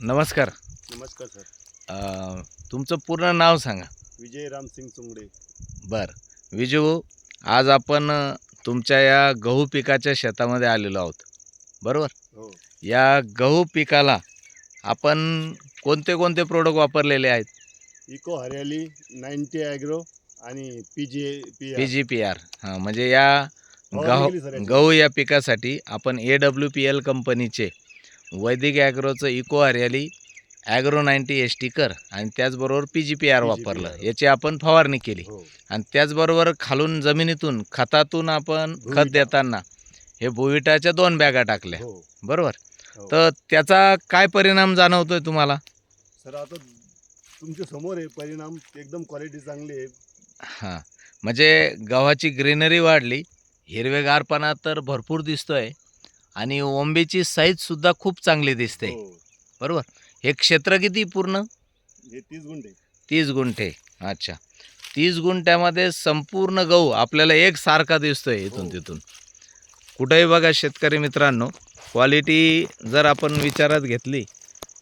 नमस्कार. नमस्कार सर. तुमचं पूर्ण नाव सांगा. विजय रामसिंग चुंगडे. बरं विजू, आज आपण तुमच्या या गहू पिकाच्या शेतामध्ये आलेलो आहोत, बरोबर? हो. या गहू पिकाला आपण कोणते कोणते प्रोडक्ट वापरलेले आहेत? इको हरियाली, 90 ॲग्रो आणि PGPR. हां, म्हणजे या फवारणी गहू केली सर याच्यावर. गहू या पिकासाठी आपण AWPL कंपनीचे वैदिक ॲग्रोचं इको हरियाली, ॲग्रो 90 स्टिकर आणि त्याचबरोबर PGPR वापरलं. याची आपण फवारणी केली हो. आणि त्याचबरोबर खालून जमिनीतून खतातून आपण खत भुविटा. देताना हे भुविटाच्या 2 बॅगा टाकल्या, हो. बरोबर? हो. तर त्याचा काय परिणाम जाणवतोय तुम्हाला? सर आता तुमच्या समोर आहे परिणाम, एकदम क्वालिटी चांगली आहे. हां, म्हणजे गव्हाची ग्रीनरी वाढली, हिरवेगारपणा तर भरपूर दिसतोय आणि ओंबीची साईजसुद्धा खूप चांगली दिसते, हो. बरोबर? हे क्षेत्र किती पूर्ण? हे 30 गुंठे. 30 गुंठे. अच्छा. 30 गुंठ्यामध्ये संपूर्ण गहू आपल्याला एकसारखा दिसतोय इथून हो. तिथून. कुठेही बघा शेतकरी मित्रांनो, क्वालिटी जर आपण विचारात घेतली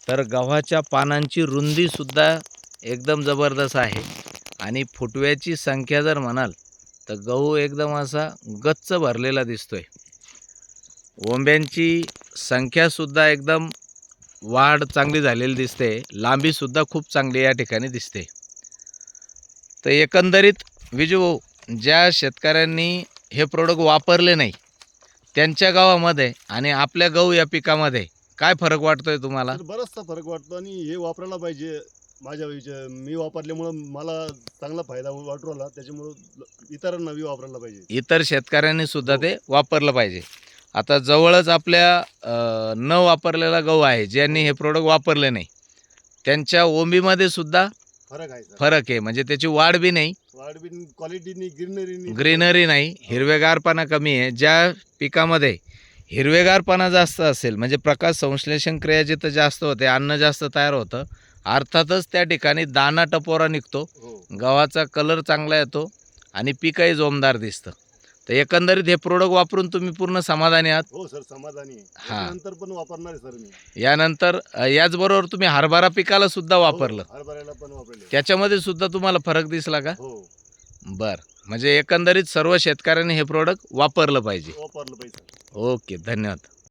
तर गव्हाच्या पानांची रुंदीसुद्धा एकदम जबरदस्त आहे आणि फुटव्याची संख्या जर म्हणाल तर गहू एकदम असा गच्च भरलेला दिसतोय. ओंब्यांची संख्यासुद्धा एकदम वाढ चांगली झालेली दिसते. लांबीसुद्धा खूप चांगली या ठिकाणी दिसते. तर एकंदरीत विजू भाऊ, ज्या शेतकऱ्यांनी हे प्रोडक्ट वापरले नाही त्यांच्या गावामध्ये आणि आपल्या गहू या पिकामध्ये काय फरक वाटतोय तुम्हाला? सर बराचसा फरक वाटतो आणि हे वापरायला पाहिजे. मी वापरल्यामुळं मला चांगला फायदा वाटू राहिला. त्याच्यामुळं इतरांना बी वापरायला पाहिजे. इतर शेतकऱ्यांनी सुद्धा हो. ते वापरलं पाहिजे. आता जवळच आपल्या न वापरलेला गहू आहे, ज्यांनी हे प्रोडक्ट वापरले नाही त्यांच्या ओंबीमध्ये सुद्धा फरक आहे सर. फरक आहे. म्हणजे त्याची वाढ बी नाही, वाढ बी क्वालिटीनी, ग्रीनरी नाही, हिरवेगारपणा कमी आहे. ज्या पिकामध्ये हिरवेगारपणा जास्त असेल म्हणजे प्रकाश संश्लेषण क्रिया जिथं जास्त होते, अन्न जास्त तयार होतं, अर्थातच त्या ठिकाणी दाना टपोरा निघतो, हो. गव्हाचा कलर चांगला येतो आणि पीकही जोमदार दिसतं. तर एकंदरीत हे प्रोडक्ट वापरून तुम्ही पूर्ण समाधानी आहात? हो सर, समाधानी आहे. हां. नंतर पण वापरणार आहे सर मी. यानंतर याचबरोबर तुम्ही हरभरा पिकाला सुद्धा वापरलं, हो, हरभऱ्याला पण वापरले. त्याच्यामध्ये सुद्धा तुम्हाला फरक दिसला का? हो, बरं, म्हणजे एकंदरीत सर्व शेतकऱ्यांनी हे प्रोडक्ट वापरलं पाहिजे. वापरलं पाहिजे. ओके, धन्यवाद.